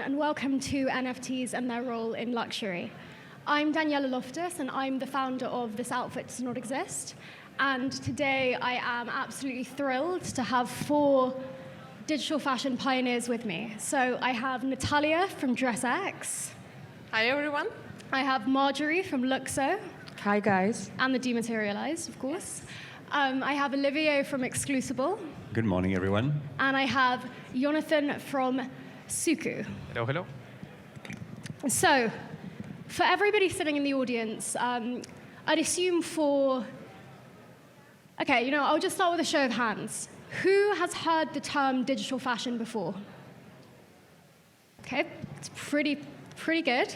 and welcome to NFTs and their role in luxury. I'm Daniella Loftus, and I'm the founder of This Outfit Does Not Exist. And today I am absolutely thrilled to have 4 digital fashion pioneers with me. So I have Natalia from DressX. Hi, everyone. I have Marjorie from LUKSO. Hi, guys. And the Dematerialized, of course. I have Olivier from Exclusible. Good morning, everyone. And I have Yonathan from Suku. Hello, hello. So, for everybody sitting in the audience, I'd assume I'll just start with a show of hands. Who has heard the term digital fashion before? Okay, it's pretty good.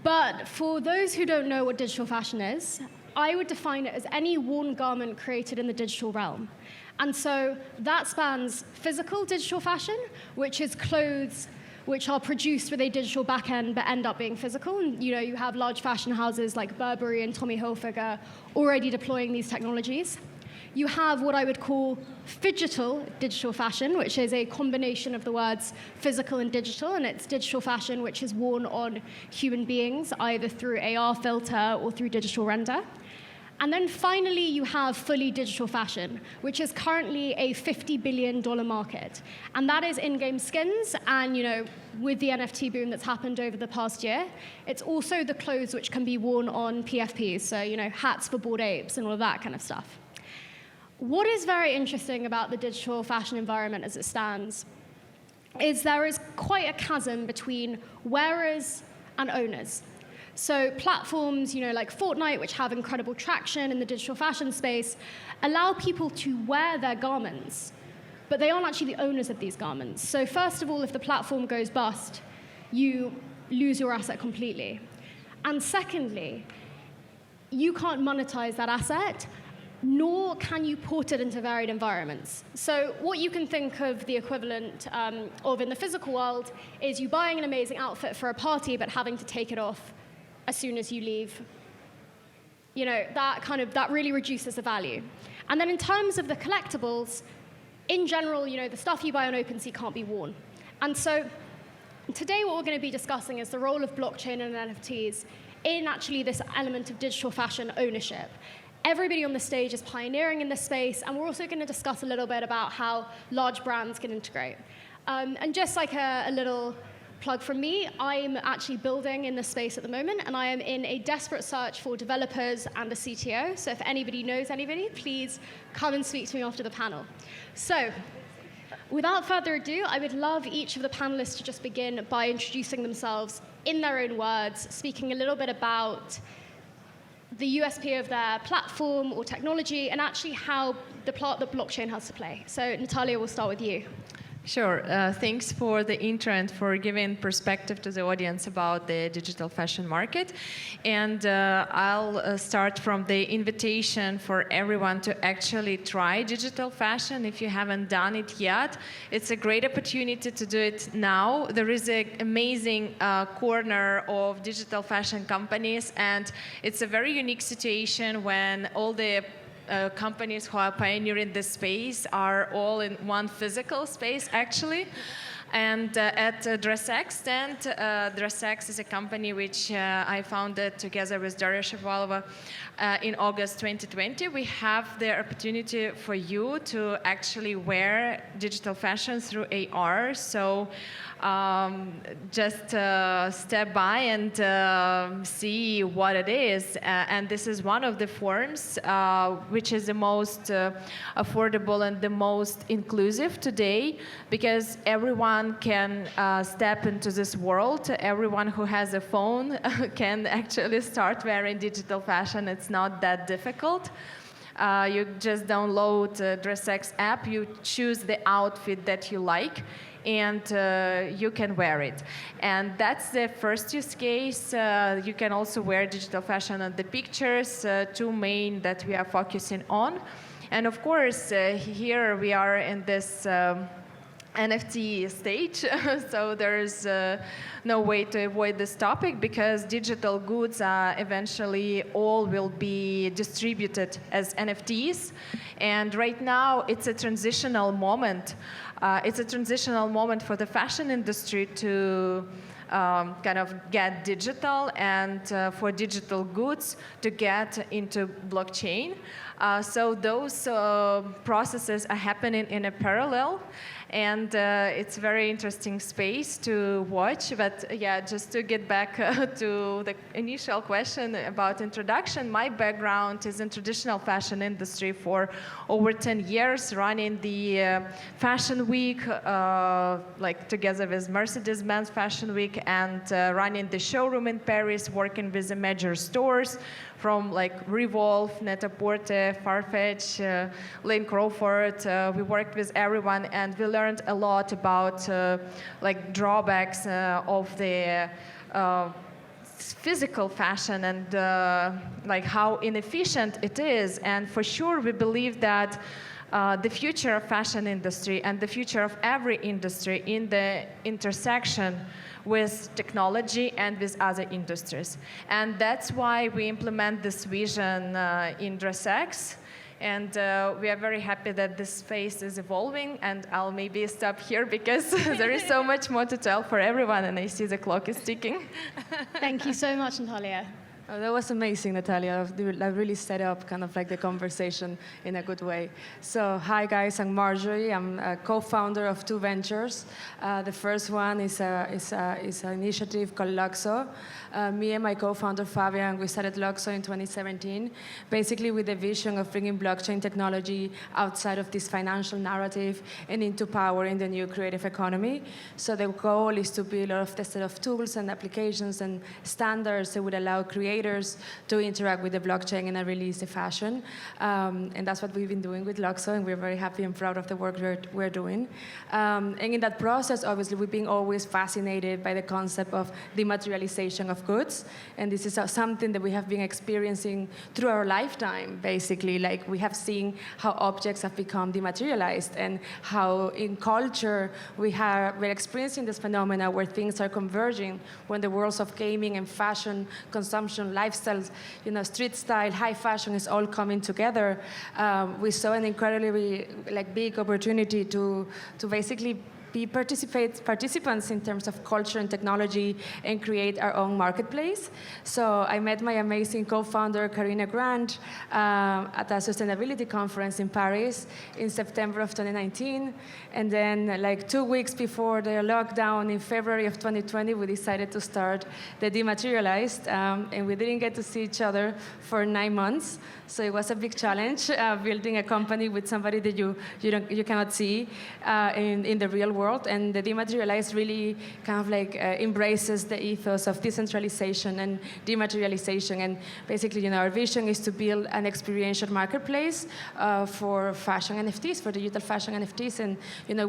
But for those who don't know what digital fashion is, I would define it as any worn garment created in the digital realm. And so that spans physical digital fashion, which is clothes which are produced with a digital back end but end up being physical. And you have large fashion houses like Burberry and Tommy Hilfiger already deploying these technologies. You have what I would call phygital digital fashion, which is a combination of the words physical and digital, and it's digital fashion which is worn on human beings, either through AR filter or through digital render. And then finally, you have fully digital fashion, which is currently a $50 billion market. And that is in-game skins, and with the NFT boom that's happened over the past year, it's also the clothes which can be worn on PFPs, so hats for Bored Apes and all of that kind of stuff. What is very interesting about the digital fashion environment as it stands is there is quite a chasm between wearers and owners. So platforms, like Fortnite, which have incredible traction in the digital fashion space, allow people to wear their garments, but they aren't actually the owners of these garments. So first of all, if the platform goes bust, you lose your asset completely. And secondly, you can't monetize that asset, nor can you port it into varied environments. So what you can think of the equivalent of in the physical world is you buying an amazing outfit for a party, but having to take it off as soon as you leave. That really reduces the value. And then in terms of the collectibles, in general, the stuff you buy on OpenSea can't be worn. And so today what we're going to be discussing is the role of blockchain and NFTs in actually this element of digital fashion ownership. Everybody on the stage is pioneering in this space, and we're also going to discuss a little bit about how large brands can integrate. And just like a little plug from me, I'm actually building in this space at the moment, and I am in a desperate search for developers and a CTO. So if anybody knows anybody, please come and speak to me after the panel. So without further ado, I would love each of the panelists to just begin by introducing themselves in their own words, speaking a little bit about the USP of their platform or technology, and actually how the part that blockchain has to play. So Natalia, we'll start with you. Sure. Thanks for the intro and for giving perspective to the audience about the digital fashion market. And I'll start from the invitation for everyone to actually try digital fashion. If you haven't done it yet, it's a great opportunity to do it now. There is an amazing corner of digital fashion companies, and it's a very unique situation when all the companies who are pioneering this space are all in one physical space, actually. And at DressX stand, DressX is a company which I founded together with Daria Shapovalova in August 2020. We have the opportunity for you to actually wear digital fashion through AR. So just step by and see what it is. And this is one of the forms which is the most affordable and the most inclusive today, because everyone can step into this world. Everyone who has a phone can actually start wearing digital fashion. It's not that difficult. You just download the DressX app, you choose the outfit that you like, and you can wear it. And that's the first use case. You can also wear digital fashion on the pictures, 2 main that we are focusing on. And of course, here we are in this NFT stage, so there's no way to avoid this topic because digital goods eventually all will be distributed as NFTs. And right now, it's a transitional moment. It's a transitional moment for the fashion industry to kind of get digital and for digital goods to get into blockchain. So those processes are happening in a parallel. And it's a very interesting space to watch. But yeah, just to get back to the initial question about introduction, my background is in traditional fashion industry for over 10 years, running the Fashion Week, like together with Mercedes-Benz Fashion Week, and running the showroom in Paris, working with the major stores from like Revolve, Net-a-Porter, Farfetch, Lane Crawford. We worked with everyone, and we learned a lot about like drawbacks of the physical fashion and like how inefficient it is. And for sure, we believe that the future of fashion industry and the future of every industry in the intersection with technology and with other industries. And that's why we implement this vision in DressX. And we are very happy that this space is evolving. And I'll maybe stop here because there is so much more to tell for everyone, and I see the clock is ticking. Thank you so much, Natalia. Oh, that was amazing, Natalia. That really set up kind of like the conversation in a good way. So, hi guys, I'm Marjorie. I'm a co-founder of two ventures. The first one is an initiative called LUKSO. Me and my co-founder Fabian, we started LUKSO in 2017, basically with the vision of bringing blockchain technology outside of this financial narrative and into powering the new creative economy. So the goal is to build a set of tools and applications and standards that would allow creators to interact with the blockchain and release the fashion. And that's what we've been doing with LUKSO, and we're very happy and proud of the work we're doing. And in that process, obviously, we've been always fascinated by the concept of dematerialization of goods. And this is something that we have been experiencing through our lifetime, basically. Like, we have seen how objects have become dematerialized and how in culture we're experiencing this phenomena where things are converging when the worlds of gaming and fashion, consumption, lifestyles, street style, high fashion is all coming together. We saw an incredibly big opportunity to basically be participants in terms of culture and technology and create our own marketplace. So I met my amazing co-founder, Karina Grant, at a sustainability conference in Paris in September of 2019. And then 2 weeks before the lockdown in February of 2020, we decided to start the Dematerialized. And we didn't get to see each other for 9 months. So it was a big challenge, building a company with somebody that you cannot see in the real world. And the Dematerialized really kind of embraces the ethos of decentralization and dematerialization. And basically, our vision is to build an experiential marketplace for fashion NFTs, for digital fashion NFTs, and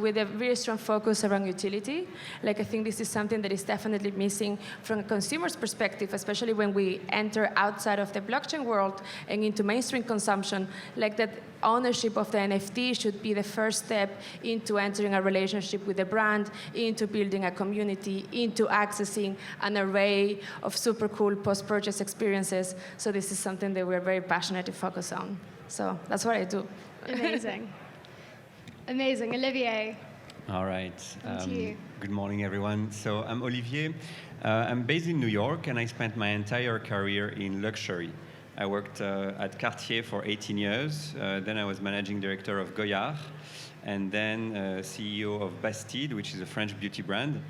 with a very strong focus around utility. I think this is something that is definitely missing from a consumer's perspective, especially when we enter outside of the blockchain world and into mainstream consumption. That ownership of the NFT should be the first step into entering a relationship with the brand, into building a community, into accessing an array of super cool post-purchase experiences. So this is something that we're very passionate to focus on. So that's what I do. Amazing. Amazing. Olivier. All right. To you. Good morning, everyone. So I'm Olivier. I'm based in New York, and I spent my entire career in luxury. I worked at Cartier for 18 years. Then I was managing director of Goyard, and then CEO of Bastide, which is a French beauty brand.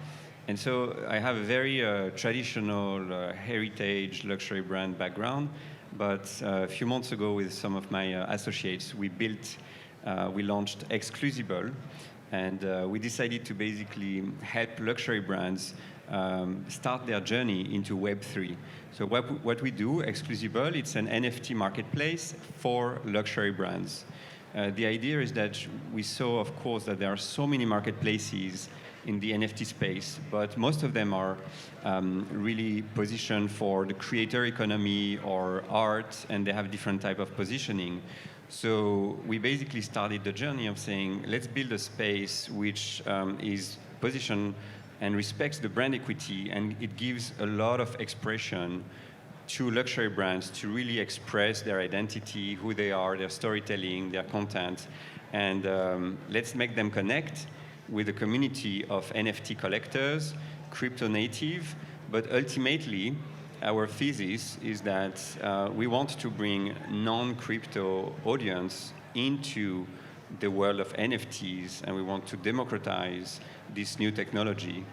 And so I have a very traditional heritage luxury brand background. But a few months ago, with some of my associates, we launched Exclusible, and we decided to basically help luxury brands start their journey into Web3. So what we do, Exclusible, it's an NFT marketplace for luxury brands. The idea is that we saw, of course, that there are so many marketplaces in the NFT space, but most of them are really positioned for the creator economy or art, and they have different type of positioning. So we basically started the journey of saying, let's build a space which is positioned and respects the brand equity, and it gives a lot of expression to luxury brands to really express their identity, who they are, their storytelling, their content, and let's make them connect with a community of NFT collectors, crypto native, but ultimately, our thesis is that we want to bring non-crypto audience into the world of NFTs, and we want to democratize this new technology.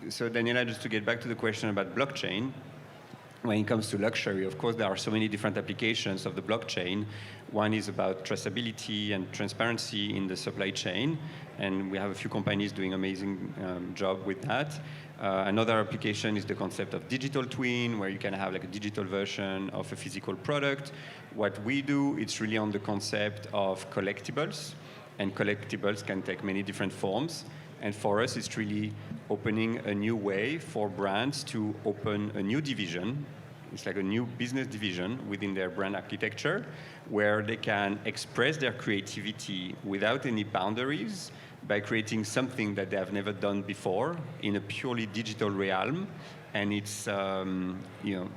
So Daniella, just to get back to the question about blockchain, when it comes to luxury, of course, there are so many different applications of the blockchain. One is about traceability and transparency in the supply chain, and we have a few companies doing amazing job with that. Another application is the concept of digital twin, where you can have like a digital version of a physical product. What we do, it's really on the concept of collectibles, and collectibles can take many different forms. And for us, it's really opening a new way for brands to open a new division. It's like a new business division within their brand architecture, where they can express their creativity without any boundaries by creating something that they have never done before in a purely digital realm. And it's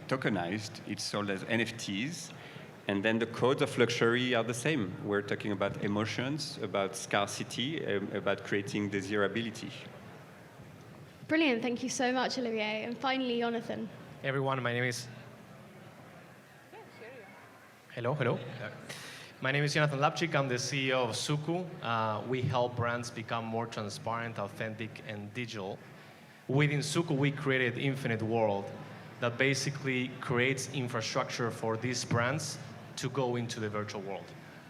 tokenized. It's sold as NFTs. And then the codes of luxury are the same. We're talking about emotions, about scarcity, about creating desirability. Brilliant, thank you so much, Olivier. And finally, Yonathan. Hey everyone, my name is... Hello. My name is Yonathan Lapchik. I'm the CEO of Suku. We help brands become more transparent, authentic, and digital. Within Suku, we created Infinite World that basically creates infrastructure for these brands to go into the virtual world.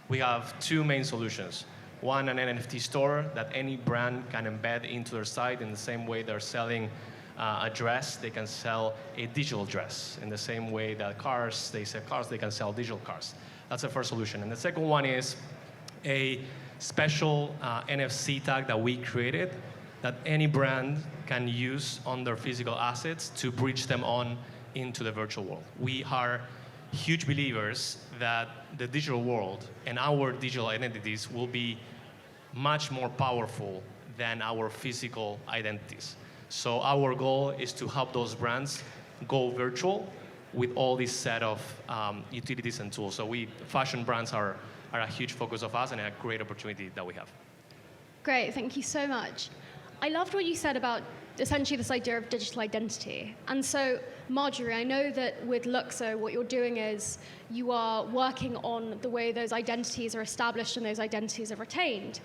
We have two main solutions. One, an NFT store that any brand can embed into their site in the same way they're selling a dress, they can sell a digital dress. In the same way that they sell cars, they can sell digital cars. That's the first solution. And the second one is a special NFC tag that we created that any brand can use on their physical assets to bridge them on into the virtual world. We are huge believers that the digital world and our digital identities will be much more powerful than our physical identities. So our goal is to help those brands go virtual with all this set of utilities and tools. So fashion brands are a huge focus of us and a great opportunity that we have. Great, thank you so much. I loved what you said about essentially this idea of digital identity. And so, Marjorie, I know that with LUKSO, what you're doing is you are working on the way those identities are established and those identities are retained.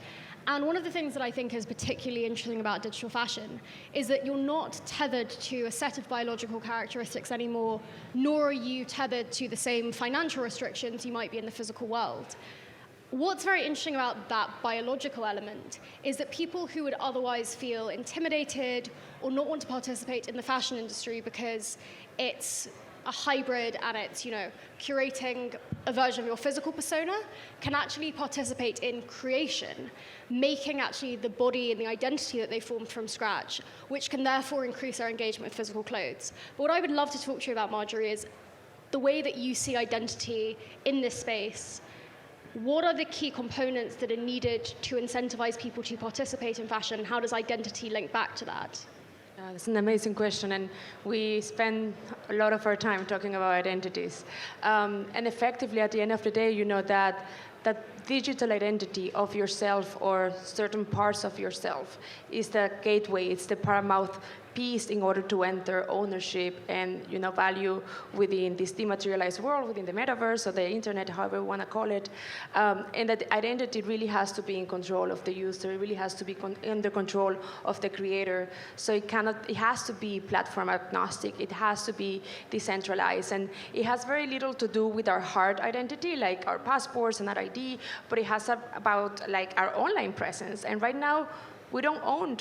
And one of the things that I think is particularly interesting about digital fashion is that you're not tethered to a set of biological characteristics anymore, nor are you tethered to the same financial restrictions you might be in the physical world. What's very interesting about that biological element is that people who would otherwise feel intimidated or not want to participate in the fashion industry because it's a hybrid and it's, curating a version of your physical persona can actually participate in creation, making actually the body and the identity that they formed from scratch, which can therefore increase their engagement with physical clothes. But what I would love to talk to you about, Marjorie, is the way that you see identity in this space. What are the key components that are needed to incentivize people to participate in fashion? How does identity link back to that? That's an amazing question, and we spend a lot of our time talking about identities. And effectively, at the end of the day, that digital identity of yourself or certain parts of yourself is the gateway, it's the paramount piece in order to enter ownership and value within this dematerialized world, within the metaverse or the internet, however you want to call it. And that identity really has to be in control of the user. It really has to be under control of the creator. So it has to be platform agnostic. It has to be decentralized. And it has very little to do with our hard identity, like our passports and our ID, but it has about like our online presence. And right now, we don't own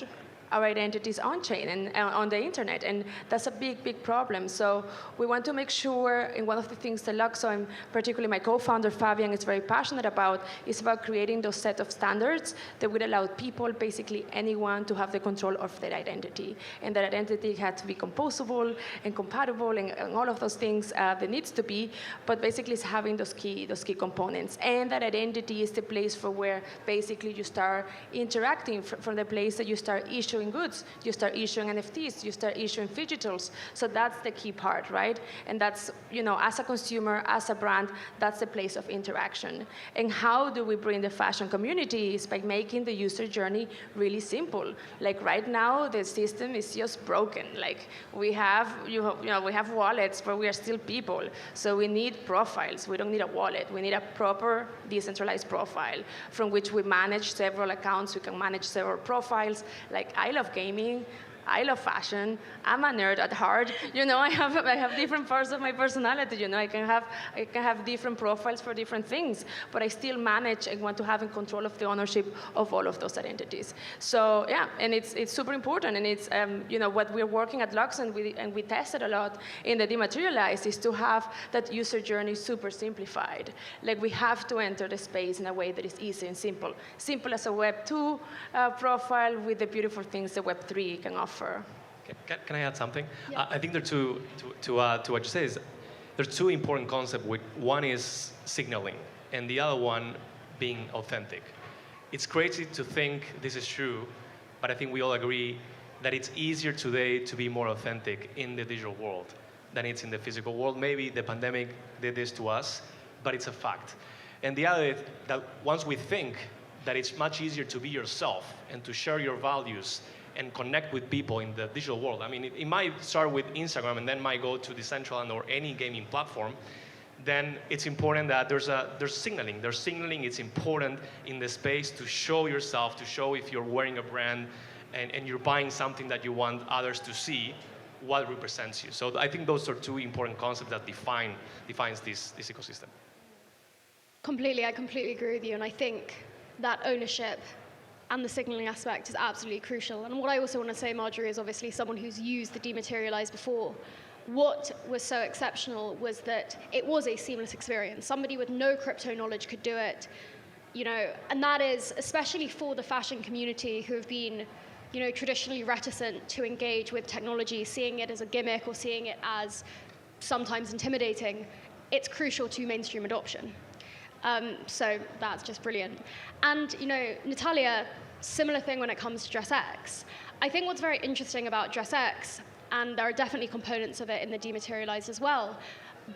our identities on-chain and on the internet, and that's a big, big problem. So we want to make sure, and one of the things that LUKSO, and particularly my co-founder Fabian, is very passionate about, is about creating those set of standards that would allow people, basically anyone, to have the control of their identity. And that identity had to be composable and compatible and all of those things that needs to be, but basically it's having those key components. And that identity is the place for where basically you start interacting from the place that you start issuing goods, you start issuing NFTs, you start issuing digitals. So that's the key part, right? And that's, as a consumer, as a brand, that's the place of interaction. And how do we bring the fashion community is by making the user journey really simple. Like right now, the system is just broken. Like we have wallets, but we are still people. So we need profiles. We don't need a wallet. We need a proper decentralized profile from which we manage several accounts. We can manage several profiles. Like I love gaming. I love fashion. I'm a nerd at heart. I have different parts of my personality. I can have different profiles for different things, but I still manage and want to have in control of the ownership of all of those identities. So yeah, and it's super important. And it's what we're working at LUKSO and we tested a lot in the dematerialized is to have that user journey super simplified. Like we have to enter the space in a way that is easy and simple. Simple as a Web 2 profile with the beautiful things that Web 3 can offer. Can I add something? Yeah. I think there are two, to what you say, is there are two important concepts. One is signaling, and the other one being authentic. It's crazy to think this is true, but I think we all agree that it's easier today to be more authentic in the digital world than it's in the physical world. Maybe the pandemic did this to us, but it's a fact. And the other is that once we think that it's much easier to be yourself and to share your values and connect with people in the digital world. I mean, it might start with Instagram and then might go to DCentral or any gaming platform. Then it's important that there's signaling. There's signaling. It's important in the space to show yourself, to show if you're wearing a brand and you're buying something that you want others to see, what represents you. So I think those are two important concepts that defines this ecosystem. I completely agree with you, and I think that ownership and the signaling aspect is absolutely crucial. And what I also want to say, Marjorie, is obviously someone who's used the dematerialized before. What was so exceptional was that it was a seamless experience. Somebody with no crypto knowledge could do it, and that is especially for the fashion community who have been, traditionally reticent to engage with technology, seeing it as a gimmick or seeing it as sometimes intimidating. It's crucial to mainstream adoption. So that's just brilliant. And, Natalia, similar thing when it comes to DressX. I think what's very interesting about DressX, and there are definitely components of it in the dematerialized as well,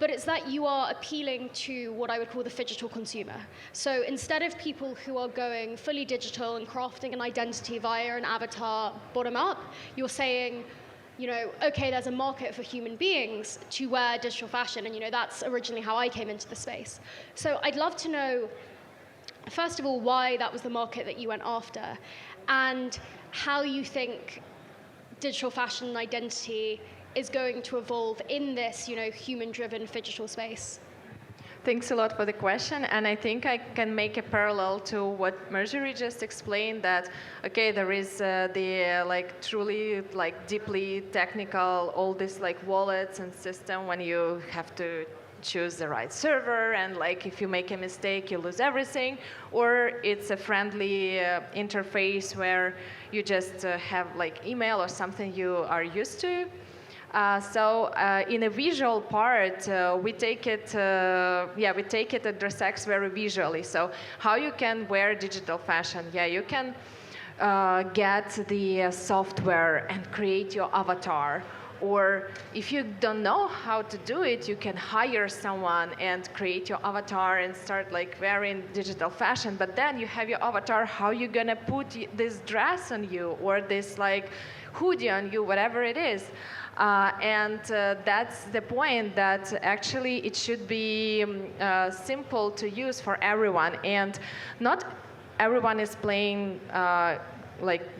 but it's that you are appealing to what I would call the phygital consumer. So instead of people who are going fully digital and crafting an identity via an avatar bottom up, you're saying, okay, there's a market for human beings to wear digital fashion, and that's originally how I came into the space. So I'd love to know, first of all, why that was the market that you went after, and how you think digital fashion and identity is going to evolve in this, human-driven phygital space. Thanks a lot for the question, and I think I can make a parallel to what Marjorie just explained, that, okay, there is the truly deeply technical, all this wallets and system when you have to choose the right server, and if you make a mistake, you lose everything, or it's a friendly interface where you just have email or something you are used to. So in a visual part, we take it at DressX very visually. So how you can wear digital fashion? Yeah, you can get the software and create your avatar. Or if you don't know how to do it, you can hire someone and create your avatar and start wearing digital fashion. But then you have your avatar, how you gonna put this dress on you or this hoodie on you, whatever it is. And that's the point, that actually it should be simple to use for everyone. And not everyone is playing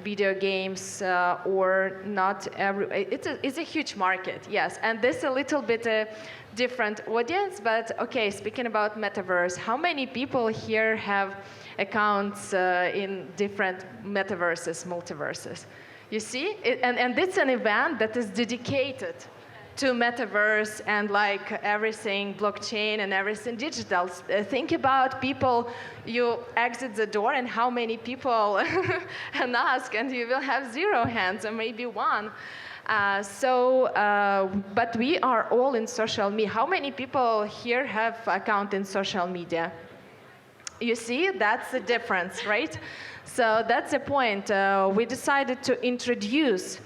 video games or not every. It's a huge market, yes. And this is a little bit a different audience. But okay, speaking about metaverse, how many people here have accounts in different metaverses, multiverses? You see? And it's an event that is dedicated to metaverse and like everything blockchain and everything digital. Think about people, you exit the door and how many people and ask, and you will have 0 hands or maybe 1. But we are all in social media. How many people here have account in social media? You see, that's the difference, right? So that's the point. We decided to introduce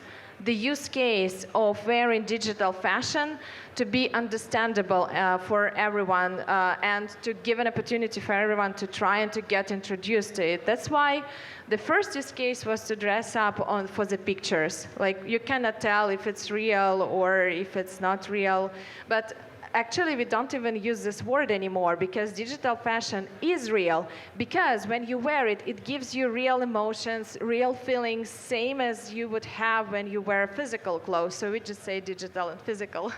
the use case of wearing digital fashion to be understandable for everyone and to give an opportunity for everyone to try and to get introduced to it. That's why the first use case was to dress up for the pictures. Like, you cannot tell if it's real or if it's not real, but actually, we don't even use this word anymore because digital fashion is real. Because when you wear it, it gives you real emotions, real feelings, same as you would have when you wear physical clothes. So we just say digital and physical,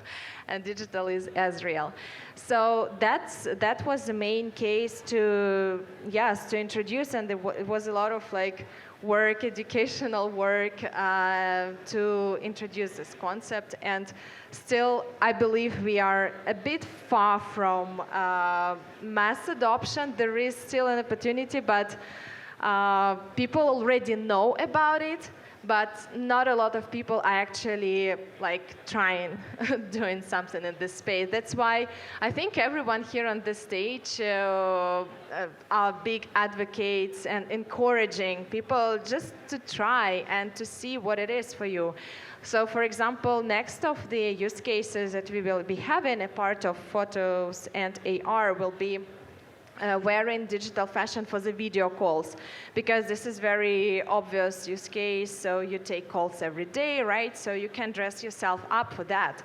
and digital is as real. So that was the main case to introduce, and it was a lot of like work, educational work to introduce this concept. And still, I believe we are a bit far from mass adoption. There is still an opportunity, but people already know about it, but not a lot of people are actually like trying, doing something in this space. That's why I think everyone here on this stage are big advocates and encouraging people just to try and to see what it is for you. So, for example, next of the use cases that we will be having, a part of photos and AR will be wearing digital fashion for the video calls, because this is very obvious use case. So you take calls every day, right? So you can dress yourself up for that.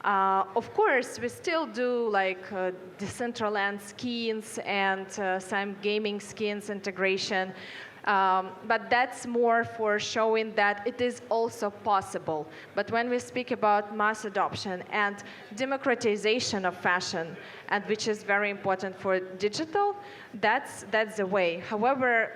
Of course, we still do like Decentraland skins and some gaming skins integration. But that's more for showing that it is also possible. But when we speak about mass adoption and democratization of fashion, and which is very important for digital, that's the way. However,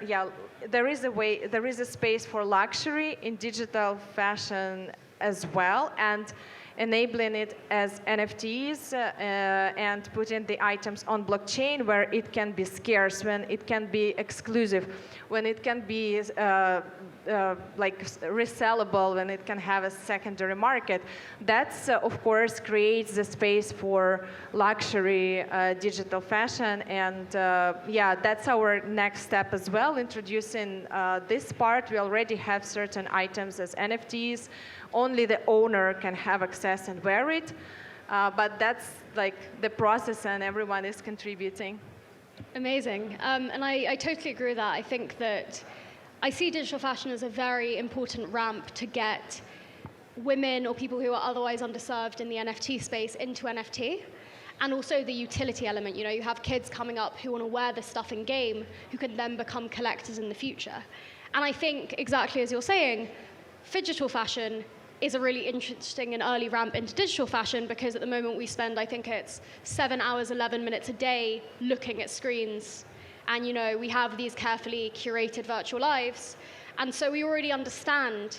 there is a space for luxury in digital fashion as well, and enabling it as NFTs and putting the items on blockchain where it can be scarce, when it can be exclusive, when it can be like resellable, when it can have a secondary market. That's, of course, creates the space for luxury digital fashion. And that's our next step as well, introducing this part. We already have certain items as NFTs. Only the owner can have access and wear it, but that's like the process, and everyone is contributing. Amazing. And I totally agree with that. I think that I see digital fashion as a very important ramp to get women or people who are otherwise underserved in the NFT space into NFT. And also the utility element. You know, you have kids coming up who want to wear this stuff in game, who can then become collectors in the future. And I think, exactly as you're saying, digital fashion is a really interesting and early ramp into digital fashion, because at the moment we spend, I think it's 7 hours, 11 minutes a day looking at screens. And, you know, we have these carefully curated virtual lives. And so we already understand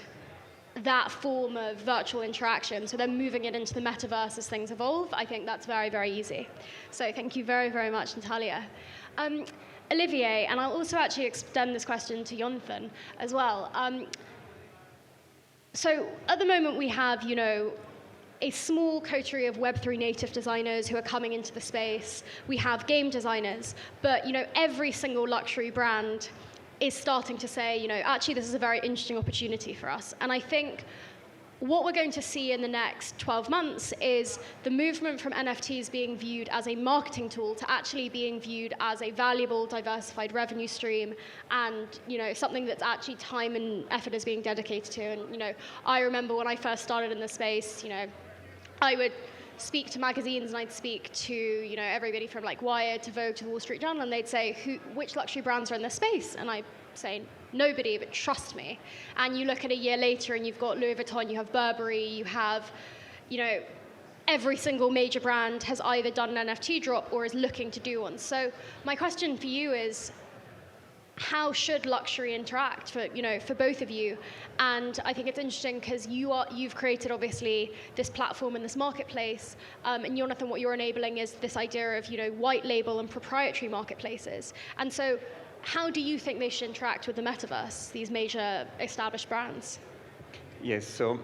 that form of virtual interaction. So then moving it into the metaverse as things evolve, I think that's very, very easy. So thank you very, very much, Natalia. Olivier, and I'll also actually extend this question to Yonathan as well. So at the moment we have, you know, a small coterie of Web3 native designers who are coming into the space. We have game designers, but, you know, every single luxury brand is starting to say, you know, actually this is a very interesting opportunity for us. And I think what we're going to see in the next 12 months is the movement from NFTs being viewed as a marketing tool to actually being viewed as a valuable, diversified revenue stream, and, you know, something that's actually time and effort is being dedicated to. And, you know, I remember when I first started in the space, you know, I would speak to magazines and I'd speak to, you know, everybody from like Wired to Vogue to the Wall Street Journal, and they'd say, which luxury brands are in this space? And I'd say, nobody, but trust me. And you look at a year later and you've got Louis Vuitton, you have Burberry, you have, you know, every single major brand has either done an NFT drop or is looking to do one. So my question for you is, how should luxury interact for both of you? And I think it's interesting because you've created obviously this platform and this marketplace, and Yonathan, what you're enabling is this idea of white label and proprietary marketplaces. And so, how do you think they should interact with the metaverse, these major established brands? Yes, so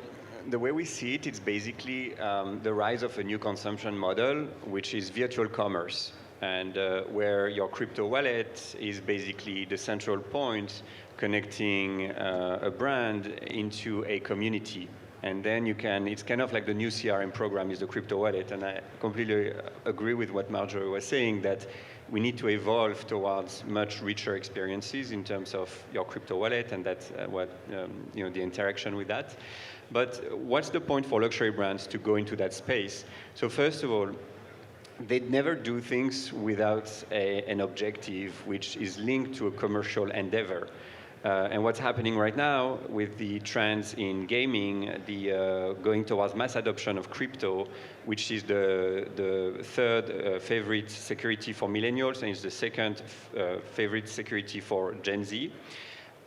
the way we see it, it's basically the rise of a new consumption model, which is virtual commerce. And where your crypto wallet is basically the central point connecting a brand into a community. And then it's kind of like the new CRM program is the crypto wallet. And I completely agree with what Marjorie was saying, that we need to evolve towards much richer experiences in terms of your crypto wallet, and that's the interaction with that. But what's the point for luxury brands to go into that space? So first of all, they'd never do things without an objective which is linked to a commercial endeavor. And what's happening right now with the trends in gaming, the going towards mass adoption of crypto, which is the third favorite security for millennials, and is the second favorite security for Gen Z.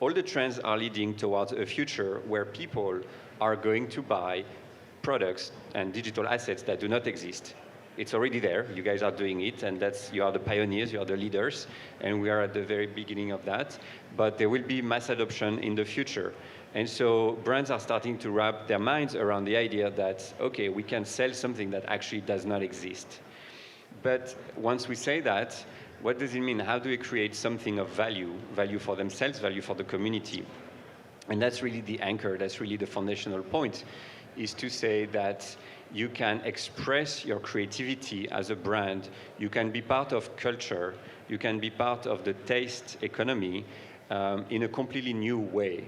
All the trends are leading towards a future where people are going to buy products and digital assets that do not exist. It's already there. You guys are doing it, and you are the pioneers, you are the leaders, and we are at the very beginning of that. But there will be mass adoption in the future. And so brands are starting to wrap their minds around the idea that, okay, we can sell something that actually does not exist. But once we say that, what does it mean? How do we create something of value for themselves, value for the community? And that's really the anchor, that's really the foundational point, is to say that you can express your creativity as a brand. You can be part of culture. You can be part of the taste economy in a completely new way.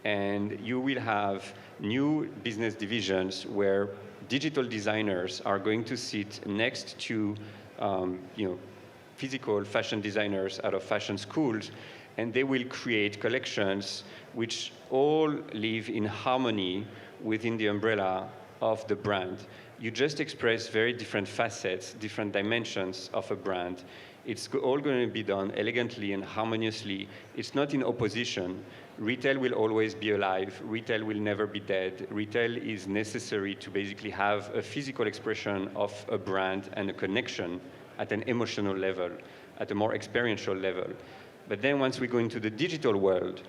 And you will have new business divisions where digital designers are going to sit next to physical fashion designers out of fashion schools, and they will create collections which all live in harmony within the umbrella of the brand. You just express very different facets, different dimensions of a brand. It's all going to be done elegantly and harmoniously. It's not in opposition. Retail will always be alive. Retail will never be dead. Retail is necessary to basically have a physical expression of a brand and a connection at an emotional level, at a more experiential level. But then once we go into the digital world,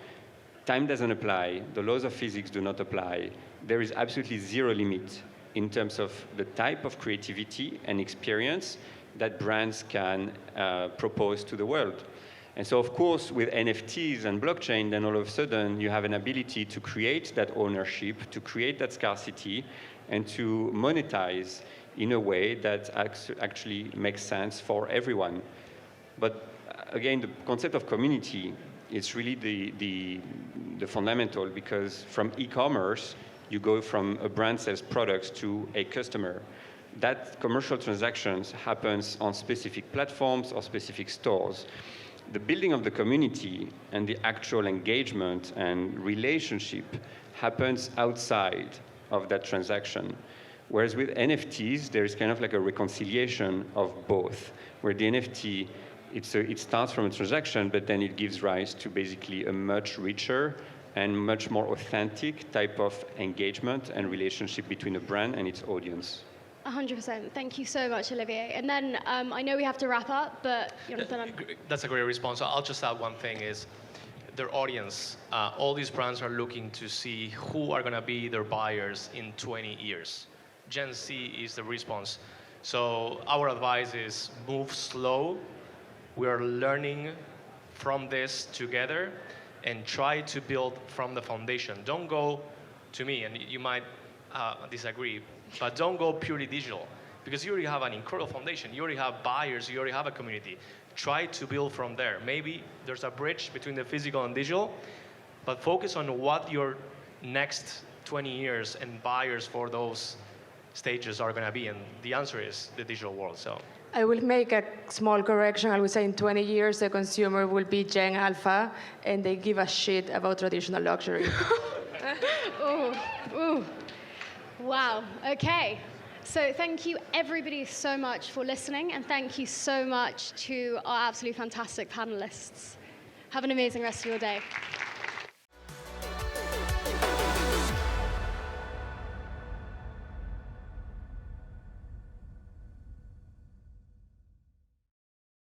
time doesn't apply. The laws of physics do not apply. There is absolutely zero limit in terms of the type of creativity and experience that brands can propose to the world. And so, of course, with NFTs and blockchain, then all of a sudden you have an ability to create that ownership, to create that scarcity, and to monetize in a way that actually makes sense for everyone. But again, the concept of community, it's really the fundamental, because from e-commerce, you go from a brand sells products to a customer. That commercial transactions happens on specific platforms or specific stores. The building of the community and the actual engagement and relationship happens outside of that transaction. Whereas with NFTs, there is kind of like a reconciliation of both, where the NFT, it starts from a transaction, but then it gives rise to basically a much richer and much more authentic type of engagement and relationship between a brand and its audience. 100%. Thank you so much, Olivier. And then I know we have to wrap up, but Yonathan. That's a great response. I'll just add one thing is their audience. All these brands are looking to see who are going to be their buyers in 20 years. Gen Z is the response. So our advice is move slow. We are learning from this together and try to build from the foundation. Don't go, to me, and you might disagree, but don't go purely digital, because you already have an incredible foundation. You already have buyers, you already have a community. Try to build from there. Maybe there's a bridge between the physical and digital, but focus on what your next 20 years and buyers for those stages are going to be, and the answer is the digital world. So I will make a small correction. I would say in 20 years, the consumer will be Gen Alpha, and they give a shit about traditional luxury. Ooh. Wow. Okay. So thank you, everybody, so much for listening, and thank you so much to our absolutely fantastic panelists. Have an amazing rest of your day.